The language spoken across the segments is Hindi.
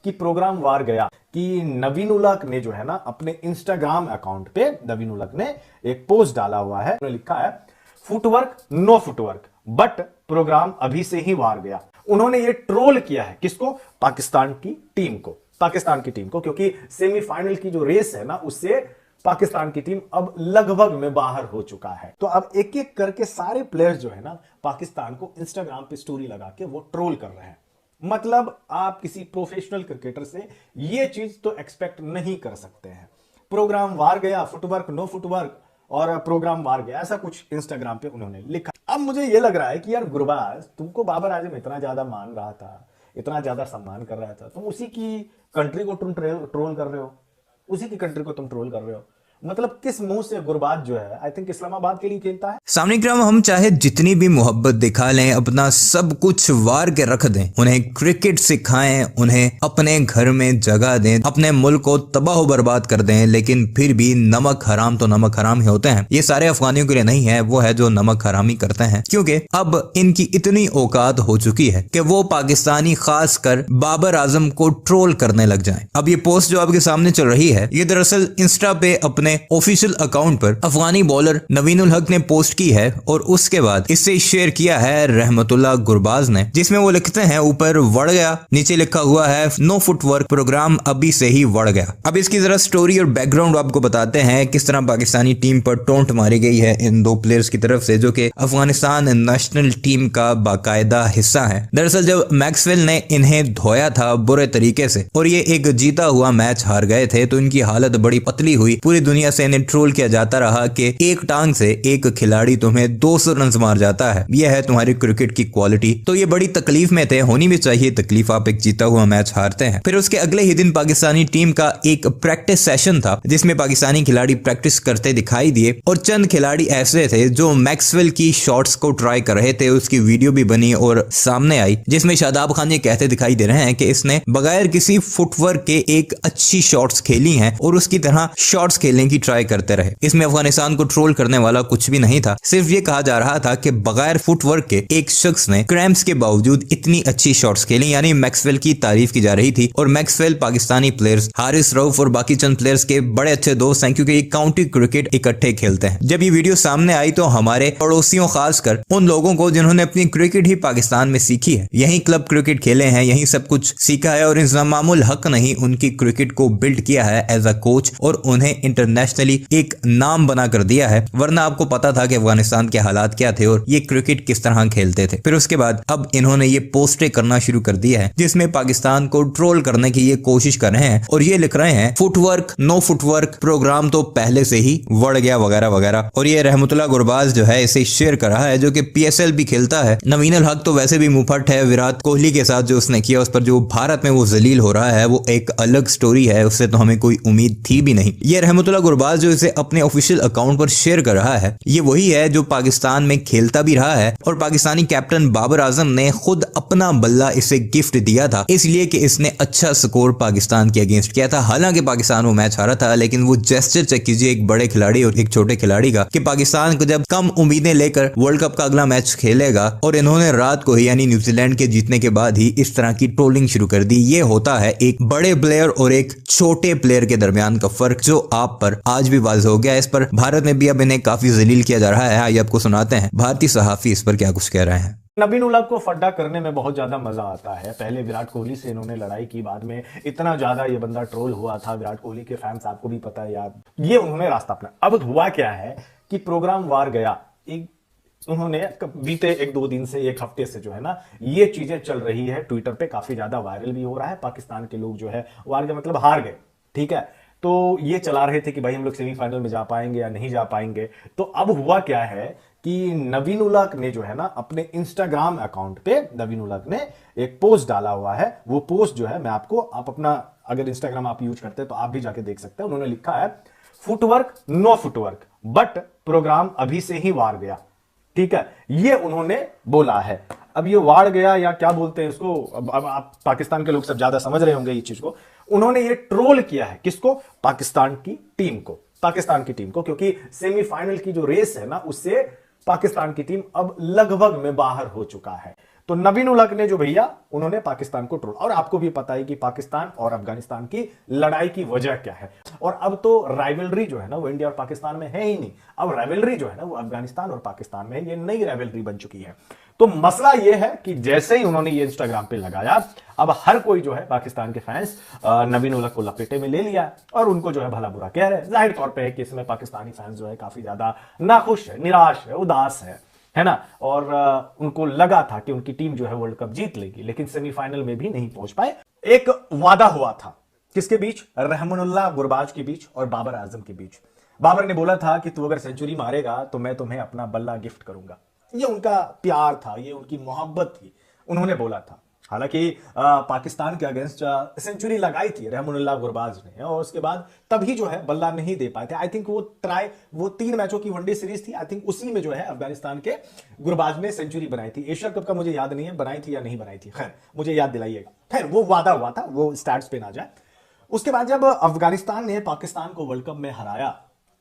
कि प्रोग्राम वार गया कि नवीन उलक ने जो है ना अपने इंस्टाग्राम अकाउंट पे नवीन उलक ने एक पोस्ट डाला हुआ है, उन्होंने लिखा है footwork no footwork but programme अभी से ही वार गया। उन्होंने ये ट्रोल किया है किसको? पाकिस्तान की टीम को, पाकिस्तान की टीम को, क्योंकि सेमीफाइनल की जो रेस है ना उससे पाकिस्तान की टीम अब लगभग में बाहर हो चुका है। तो अब एक एक करके सारे प्लेयर्स जो है ना पाकिस्तान को इंस्टाग्राम पे स्टोरी लगा के वो ट्रोल कर रहे हैं। मतलब आप किसी प्रोफेशनल क्रिकेटर से ये चीज तो एक्सपेक्ट नहीं कर सकते हैं। प्रोग्राम वार गया, फुटवर्क नो फुटवर्क और प्रोग्राम वार गया, ऐसा कुछ इंस्टाग्राम पे उन्होंने लिखा। अब मुझे ये लग रहा है कि यार गुरबाज, तुमको बाबर आजम इतना ज्यादा मान रहा था, इतना ज्यादा सम्मान कर रहा था, तुम उसी की कंट्री को तुम ट्रोल कर रहे हो, उसी की कंट्री को तुम ट्रोल कर रहे हो। मतलब किस मुंह से गुरबाज जो है आई थिंक इस्लामाबाद के लिए खेलता है। सामने ग्राम, हम चाहे जितनी भी मोहब्बत दिखा लें, अपना सब कुछ वार के रख दें, उन्हें क्रिकेट सिखाएं, उन्हें अपने घर में जगह दें, अपने मुल्क को तबाह बर्बाद कर दें, लेकिन फिर भी नमक हराम तो नमक हराम ही होते हैं। ये सारे अफगानियों के लिए नहीं है, वो है जो नमक हरामी करते हैं, क्योंकि अब इनकी इतनी औकात हो चुकी है कि वो पाकिस्तानी खासकर बाबर आजम को ट्रोल करने लग जाएं। अब ये पोस्ट जो आपके सामने चल रही है, ये दरअसल इंस्टा पे अपने ऑफिशियल अकाउंट पर अफगानी बॉलर नवीन उल हक ने पोस्ट की है और उसके बाद इससे शेयर किया है रहमतुल्लाह गुरबाज ने, जिसमें वो लिखते हैं ऊपर वड़ गया, नीचे लिखा हुआ है नो फुटवर्क, प्रोग्राम अभी से ही वड़ गया। अब इसकी जरा स्टोरी और बैकग्राउंड आपको बताते हैं किस तरह पाकिस्तानी टीम पर टोंट मारी गई है इन दो प्लेयर्स की तरफ से, जो कि अफगानिस्तान नेशनल टीम का बाकायदा हिस्सा है। दरअसल जब मैक्सवेल ने इन्हें धोया था बुरे तरीके से और ये एक जीता हुआ मैच हार गए थे, तो इनकी हालत बड़ी पतली हुई। पूरी दुनिया से इन्हें ट्रोल किया जाता रहा कि एक टांग से एक खिलाड़ी तुम्हें 200 रन मार जाता है, यह है तुम्हारी क्रिकेट की क्वालिटी। तो ये बड़ी तकलीफ में थे, होनी भी चाहिए तकलीफ, आप एक जीता हुआ मैच हारते हैं। फिर उसके अगले ही दिन पाकिस्तानी टीम का एक प्रैक्टिस सेशन था, जिसमें पाकिस्तानी खिलाड़ी प्रैक्टिस करते दिखाई दिए और चंद खिलाड़ी ऐसे थे जो मैक्सवेल की शॉट्स को ट्राई कर रहे थे। उसकी वीडियो भी बनी और सामने आई, जिसमें शादाब खान ये कहते दिखाई दे रहे हैं कि इसने बगैर किसी फुटवर्क के एक अच्छी शॉट्स खेली हैं और उसकी तरह शॉट्स खेलने की ट्राई करते रहे। इसमें अफगानिस्तान को ट्रोल करने वाला कुछ भी नहीं था, सिर्फ ये कहा जा रहा था कि बगैर फुटवर्क के एक शख्स ने क्रैम्प्स के बावजूद इतनी अच्छी शॉट्स खेली, यानी मैक्सवेल की तारीफ की जा रही थी। और मैक्सवेल पाकिस्तानी प्लेयर्स हारिस रऊफ और बाकी चंद प्लेयर्स के बड़े अच्छे दोस्त हैं, क्योंकि ये काउंटी क्रिकेट इकट्ठे खेलते हैं। जब ये वीडियो सामने आई तो हमारे पड़ोसियों, खासकर उन लोगों को जिन्होंने अपनी क्रिकेट ही पाकिस्तान में सीखी है, यही क्लब क्रिकेट खेले हैं, यही सब कुछ सीखा है और इंतजामुल हक नहीं उनकी क्रिकेट को बिल्ड किया है एज अ कोच और उन्हें इंटरनेशनली एक नाम बना कर दिया है। वरना आपको पता था कि अफगानिस्तान के हालात क्या थे और ये क्रिकेट किस तरह खेलते थे। फिर उसके बाद अब इन्होंने ये पोस्टें करना शुरू कर दिया है, जिसमें पाकिस्तान को ट्रोल करने की ये कोशिश कर रहे हैं और ये लिख रहे हैं फुटवर्क नो फुटवर्क, प्रोग्राम तो पहले से ही वड़ गया वगैरह वगैरह। और ये रहमतुल्लाह गुरबाज जो है इसे शेयर कर रहा है, जो कि PSL भी खेलता है। नवीन उल हक तो वैसे भी मुंहफट है, विराट कोहली के साथ जो उसने किया उस पर जो भारत में वो जलील हो रहा है वो एक अलग स्टोरी है, उससे तो हमें कोई उम्मीद थी भी नहीं। ये रहमतुल्लाह गुरबाज जो इसे अपने ऑफिशियल अकाउंट पर शेयर कर रहा है, ये वही है जो पाकिस्तान में खेलता भी रहा है और पाकिस्तानी कैप्टन बाबर आजम ने खुद अपना बल्ला इसे गिफ्ट दिया था, इसलिए कि इसने अच्छा स्कोर पाकिस्तान के अगेंस्ट किया था। हालांकि पाकिस्तान वो मैच हारा था, लेकिन वो जेस्चर चेक कीजिए एक बड़े खिलाड़ी और एक छोटे खिलाड़ी का, कि पाकिस्तान को जब कम उम्मीदें लेकर वर्ल्ड कप का अगला मैच खेलेगा और इन्होंने रात को ही यानी न्यूजीलैंड के जीतने के बाद ही इस तरह की ट्रोलिंग शुरू कर दी। ये होता है एक बड़े प्लेयर और एक छोटे प्लेयर के दरमियान का फर्क, जो आप पर आज भी वाज़ हो गया। इस पर भारत में भी अब इन्हें काफी जलील किया जा रहा है। आइए आपको सुनाते हैं भारतीय सहाफी इस पर क्या कुछ कह रहे हैं। नवीन उल हक को फड्डा करने में बहुत ज्यादा मजा आता है। पहले विराट कोहली से इन्होंने लड़ाई की, बाद में इतना ज्यादा ये बंदा ट्रोल हुआ था, विराट कोहली के फैंस आपको भी पता है यार, ये उन्होंने रास्ता अपना। अब हुआ क्या है कि प्रोग्राम वार गया, उन्होंने बीते 1-2 दिन से, 1 हफ्ते से जो है ना ये चीजें चल रही है, ट्विटर पे काफी ज्यादा वायरल भी हो रहा है। पाकिस्तान के लोग जो है वार गए मतलब हार गए, ठीक है। तो ये चला रहे थे कि भाई हम लोग सेमीफाइनल में जा पाएंगे या नहीं जा पाएंगे। तो अब हुआ क्या है कि नवीन उल हक ने जो है ना अपने इंस्टाग्राम अकाउंट पे नवीन उल हक ने एक पोस्ट डाला हुआ है। वो पोस्ट जो है मैं आपको, आप अपना अगर इंस्टाग्राम आप यूज करते हैं तो आप भी जाके देख सकते हैं। उन्होंने लिखा है footwork no footwork but programme अभी से ही वार गया, ठीक है, ये उन्होंने बोला है। अब ये वाड़ गया या क्या बोलते हैं इसको, अब आप पाकिस्तान के लोग सब ज्यादा समझ रहे होंगे ये चीज को। उन्होंने ये ट्रोल किया है किसको? पाकिस्तान की टीम को, पाकिस्तान की टीम को, क्योंकि सेमीफाइनल की जो रेस है ना उससे पाकिस्तान की टीम अब लगभग में बाहर हो चुका है। तो नवीन उलक ने जो भैया उन्होंने पाकिस्तान को ट्रोल, और आपको भी पता है कि पाकिस्तान और अफगानिस्तान की लड़ाई की वजह क्या है। और अब तो राइवलरी जो है ना वो इंडिया और पाकिस्तान में है ही नहीं, अब राइवलरी जो है ना वो अफगानिस्तान और पाकिस्तान में है, ये नई राइवलरी बन चुकी है। तो मसला ये है कि जैसे ही उन्होंने ये इंस्टाग्राम पे लगाया, अब हर कोई जो है पाकिस्तान के फैंस नवीन उलक को लपेटे में ले लिया और उनको जो है भला बुरा कह रहे हैं। जाहिर तौर पे है कि इसमें पाकिस्तानी फैंस जो है काफी ज्यादा नाखुश है, निराश है, उदास है ना। और उनको लगा था कि उनकी टीम जो है वर्ल्ड कप जीत लेगी, लेकिन सेमीफाइनल में भी नहीं पहुंच पाए। एक वादा हुआ था किसके बीच? रहमानुल्लाह गुरबाज के बीच और बाबर आजम के बीच। बाबर ने बोला था कि तू अगर सेंचुरी मारेगा तो मैं तुम्हें अपना बल्ला गिफ्ट करूंगा। ये उनका प्यार था, ये उनकी मोहब्बत थी, उन्होंने बोला था। हालांकि पाकिस्तान के अगेंस्ट सेंचुरी लगाई थी रहमानुल्लाह गुरबाज ने, और उसके बाद तभी जो है बल्ला नहीं दे पाए थे। आई थिंक वो 3 मैचों की वनडे सीरीज थी, आई थिंक उसी में जो है अफगानिस्तान के गुरबाज ने सेंचुरी बनाई थी। एशिया कप का मुझे याद नहीं है बनाई थी या नहीं बनाई थी, खैर मुझे याद दिलाइएगा। खैर वो वादा हुआ था, वो स्टैट्स पे ना जाए। उसके बाद जब अफगानिस्तान ने पाकिस्तान को वर्ल्ड कप में हराया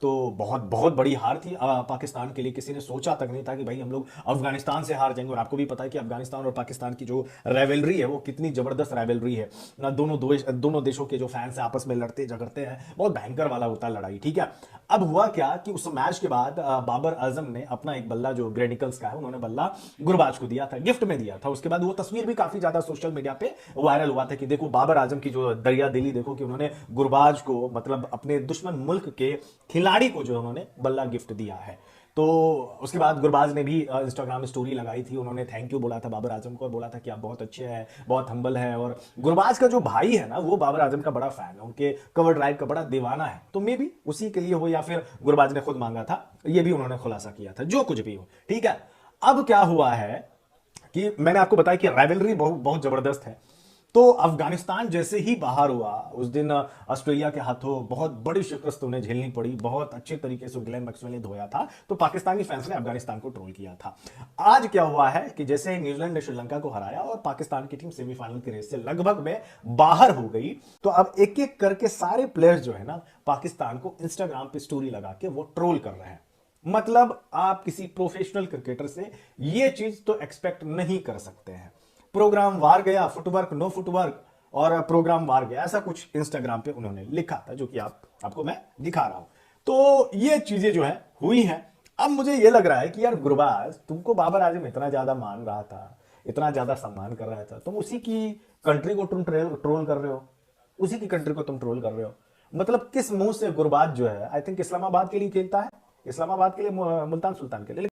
तो बहुत बहुत बड़ी हार थी पाकिस्तान के लिए। किसी ने सोचा तक नहीं था कि भाई हम लोग अफगानिस्तान से हार जाएंगे। और आपको भी पता है कि अफगानिस्तान और पाकिस्तान की जो राइवलरी है वो कितनी जबरदस्त राइवलरी है ना। दोनों देशों के जो फैंस आपस में लड़ते झगड़ते हैं, बहुत भयंकर वाला होता है लड़ाई, ठीक है। अब हुआ क्या कि उस मैच के बाद बाबर आजम ने अपना एक बल्ला जो ग्रेनिकल्स का है, उन्होंने बल्ला गुरबाज को दिया था, गिफ्ट में दिया था। उसके बाद वो तस्वीर भी काफी ज्यादा सोशल मीडिया पे वायरल हुआ था कि देखो बाबर आजम की जो दरिया दिली, देखो कि उन्होंने गुरबाज को, मतलब अपने दुश्मन मुल्क के खिलाड़ी को जो उन्होंने बल्ला गिफ्ट दिया है। तो उसके बाद गुरबाज ने भी इंस्टाग्राम स्टोरी लगाई थी, उन्होंने थैंक यू बोला था बाबर आजम को और बोला था कि आप बहुत अच्छे हैं, बहुत हम्बल है। और गुरबाज का जो भाई है ना वो बाबर आजम का बड़ा फैन है, उनके कवर ड्राइव का बड़ा दीवाना है। तो मे भी उसी के लिए हो या फिर गुरबाज ने खुद मांगा था, ये भी उन्होंने खुलासा किया था। जो कुछ भी हो, ठीक है। अब क्या हुआ है कि मैंने आपको बताया कि राइवलरी बहुत बहुत जबरदस्त है। तो अफगानिस्तान जैसे ही बाहर हुआ उस दिन ऑस्ट्रेलिया के हाथों बहुत बड़ी शिकस्त उन्हें झेलनी पड़ी, बहुत अच्छे तरीके से ग्लेन मैक्सवेल ने धोया था। तो पाकिस्तानी फैंस ने अफगानिस्तान को ट्रोल किया था। आज क्या हुआ है कि जैसे न्यूजीलैंड ने श्रीलंका को हराया और पाकिस्तान की टीम सेमीफाइनल की रेस से लगभग में बाहर हो गई, तो अब एक एक करके सारे प्लेयर्स जो है ना पाकिस्तान को इंस्टाग्राम पे स्टोरी लगा के वो ट्रोल कर रहे हैं। मतलब आप किसी प्रोफेशनल क्रिकेटर से ये चीज तो एक्सपेक्ट नहीं कर सकते हैं। प्रोग्राम वार गया, फुटवर्क नो फुटवर्क, और प्रोग्राम वार गया, ऐसा कुछ इंस्टाग्राम पे उन्होंने लिखा था, जो कि आपको मैं दिखा रहा हूं। तो ये चीजें जो है हुई हैं। अब मुझे ये लग रहा है कि यार गुरबाज, तुमको बाबर आजम इतना ज्यादा मान रहा था, इतना ज्यादा सम्मान कर रहा था, तुम उसी की कंट्री को तुम ट्रोल कर रहे हो, उसी की कंट्री को तुम ट्रोल कर रहे हो। मतलब किस मुंह से गुरबाज जो है, आई थिंक इस्लामाबाद के लिए खेलता है, इस्लामाबाद के लिए, मुल्तान सुल्तान के लिए।